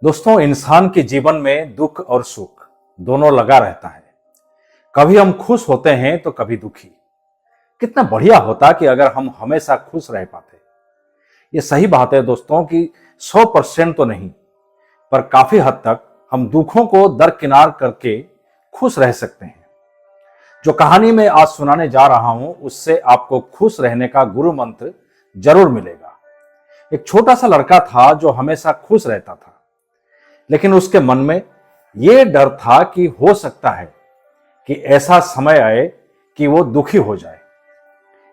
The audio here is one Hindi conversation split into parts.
दोस्तों, इंसान के जीवन में दुख और सुख दोनों लगा रहता है। कभी हम खुश होते हैं तो कभी दुखी। कितना बढ़िया होता कि अगर हम हमेशा खुश रह पाते। ये सही बात है दोस्तों कि 100% तो नहीं, पर काफी हद तक हम दुखों को दरकिनार करके खुश रह सकते हैं। जो कहानी मैं आज सुनाने जा रहा हूं, उससे आपको खुश रहने का गुरु मंत्र जरूर मिलेगा। एक छोटा सा लड़का था जो हमेशा खुश रहता था, लेकिन उसके मन में यह डर था कि हो सकता है कि ऐसा समय आए कि वो दुखी हो जाए।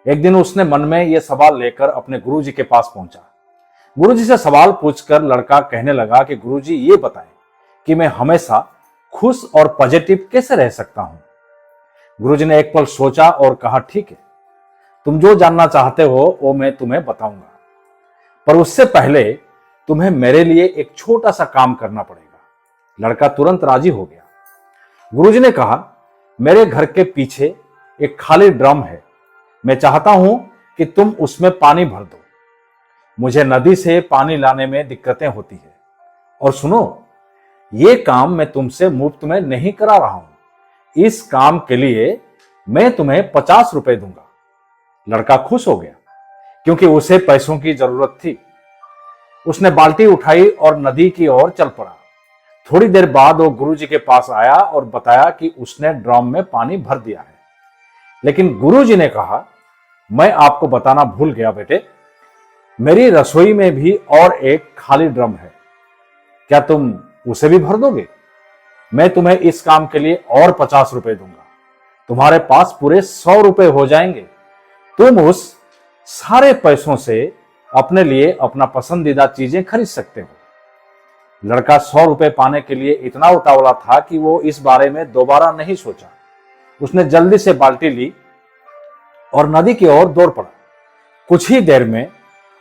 एक दिन उसने मन में यह सवाल लेकर अपने गुरुजी के पास पहुंचा। गुरुजी से सवाल पूछकर लड़का कहने लगा कि गुरुजी, ये बताएं कि मैं हमेशा खुश और पॉजिटिव कैसे रह सकता हूं। गुरुजी ने एक पल सोचा और कहा, ठीक है, तुम जो जानना चाहते हो वो मैं तुम्हें बताऊंगा, पर उससे पहले तुम्हें मेरे लिए एक छोटा सा काम करना पड़ेगा। लड़का तुरंत राजी हो गया। गुरुजी ने कहा, मेरे घर के पीछे एक खाली ड्रम है, मैं चाहता हूं कि तुम उसमें पानी भर दो। मुझे नदी से पानी लाने में दिक्कतें होती है, और सुनो, ये काम मैं तुमसे मुफ्त में नहीं करा रहा हूं। इस काम के लिए मैं तुम्हें 50 रुपए दूंगा। लड़का खुश हो गया क्योंकि उसे पैसों की जरूरत थी। उसने बाल्टी उठाई और नदी की ओर चल पड़ा। थोड़ी देर बाद वो गुरुजी के पास आया और बताया कि उसने ड्रम में पानी भर दिया है। लेकिन गुरुजी ने कहा, मैं आपको बताना भूल गया बेटे, मेरी रसोई में भी और एक खाली ड्रम है, क्या तुम उसे भी भर दोगे? मैं तुम्हें इस काम के लिए और 50 रुपए दूंगा। तुम्हारे पास पूरे 100 रुपए हो जाएंगे। तुम उस सारे पैसों से अपने लिए अपना पसंदीदा चीजें खरीद सकते हो। लड़का 100 रुपए पाने के लिए इतना उतावला था कि वो इस बारे में दोबारा नहीं सोचा। उसने जल्दी से बाल्टी ली और नदी की ओर दौड़ पड़ा। कुछ ही देर में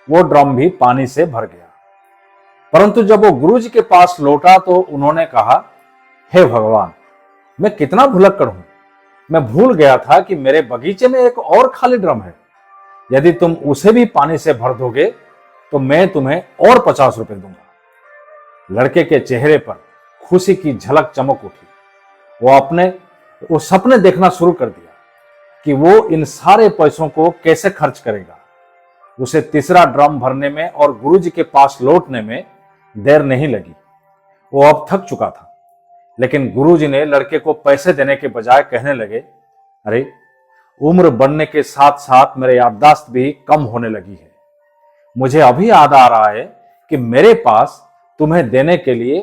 वो ड्रम भी पानी से भर गया। परंतु जब वो गुरुजी के पास लौटा तो उन्होंने कहा, हे भगवान, मैं कितना भुलक्कड़ हूं। मैं भूल गया था कि मेरे बगीचे में एक और खाली ड्रम है। यदि तुम उसे भी पानी से भर दोगे तो मैं तुम्हें और 50 रुपए दूंगा। लड़के के चेहरे पर खुशी की झलक चमक उठी। वो सपने देखना शुरू कर दिया कि वो इन सारे पैसों को कैसे खर्च करेगा। उसे तीसरा ड्रम भरने में और गुरुजी के पास लौटने में देर नहीं लगी। वो अब थक चुका था, लेकिन गुरुजी ने लड़के को पैसे देने के बजाय कहने लगे, अरे, उम्र बढ़ने के साथ साथ मेरे याददाश्त भी कम होने लगी है। मुझे अभी याद आ रहा है कि मेरे पास तुम्हें देने के लिए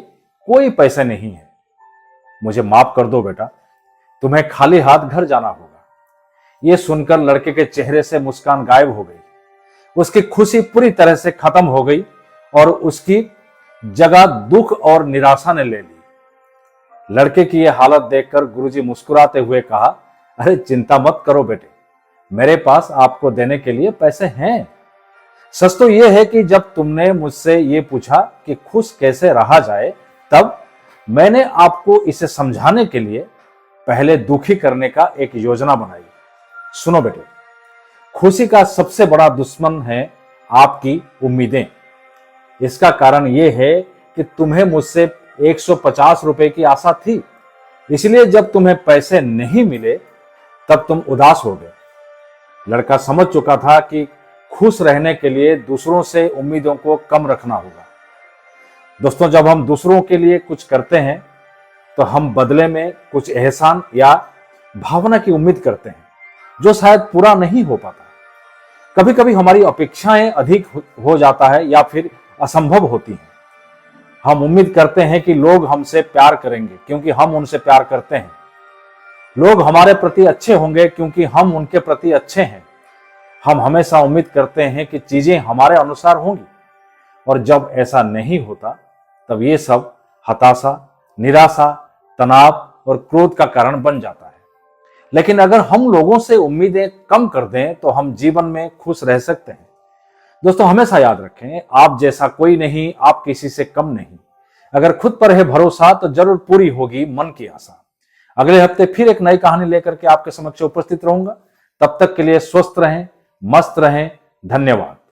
कोई पैसे नहीं है। मुझे माफ कर दो बेटा, तुम्हें खाली हाथ घर जाना होगा। यह सुनकर लड़के के चेहरे से मुस्कान गायब हो गई। उसकी खुशी पूरी तरह से खत्म हो गई और उसकी जगह दुख और निराशा ने ले ली। लड़के की यह हालत देखकर गुरुजी मुस्कुराते हुए कहा, अरे चिंता मत करो बेटे, मेरे पास आपको देने के लिए पैसे हैं। सच तो यह है कि जब तुमने मुझसे ये पूछा कि खुश कैसे रहा जाए, तब मैंने आपको इसे समझाने के लिए पहले दुखी करने का एक योजना बनाई। सुनो बेटे, खुशी का सबसे बड़ा दुश्मन है आपकी उम्मीदें। इसका कारण यह है कि तुम्हें मुझसे 150 रुपए की आशा थी, इसलिए जब तुम्हें पैसे नहीं मिले तब तुम उदास हो गए। लड़का समझ चुका था कि खुश रहने के लिए दूसरों से उम्मीदों को कम रखना होगा। दोस्तों, जब हम दूसरों के लिए कुछ करते हैं तो हम बदले में कुछ एहसान या भावना की उम्मीद करते हैं, जो शायद पूरा नहीं हो पाता। कभी कभी हमारी अपेक्षाएं अधिक हो जाता है या फिर असंभव होती हैं। हम उम्मीद करते हैं कि लोग हमसे प्यार करेंगे क्योंकि हम उनसे प्यार करते हैं। लोग हमारे प्रति अच्छे होंगे क्योंकि हम उनके प्रति अच्छे हैं। हम हमेशा उम्मीद करते हैं कि चीजें हमारे अनुसार होंगी, और जब ऐसा नहीं होता तब ये सब हताशा, निराशा, तनाव और क्रोध का कारण बन जाता है। लेकिन अगर हम लोगों से उम्मीदें कम कर दें तो हम जीवन में खुश रह सकते हैं। दोस्तों, हमेशा याद रखें, आप जैसा कोई नहीं, आप किसी से कम नहीं। अगर खुद पर है भरोसा तो जरूर पूरी होगी मन की आशा। अगले हफ्ते फिर एक नई कहानी लेकर के आपके समक्ष उपस्थित रहूंगा। तब तक के लिए स्वस्थ रहें, मस्त रहें। धन्यवाद।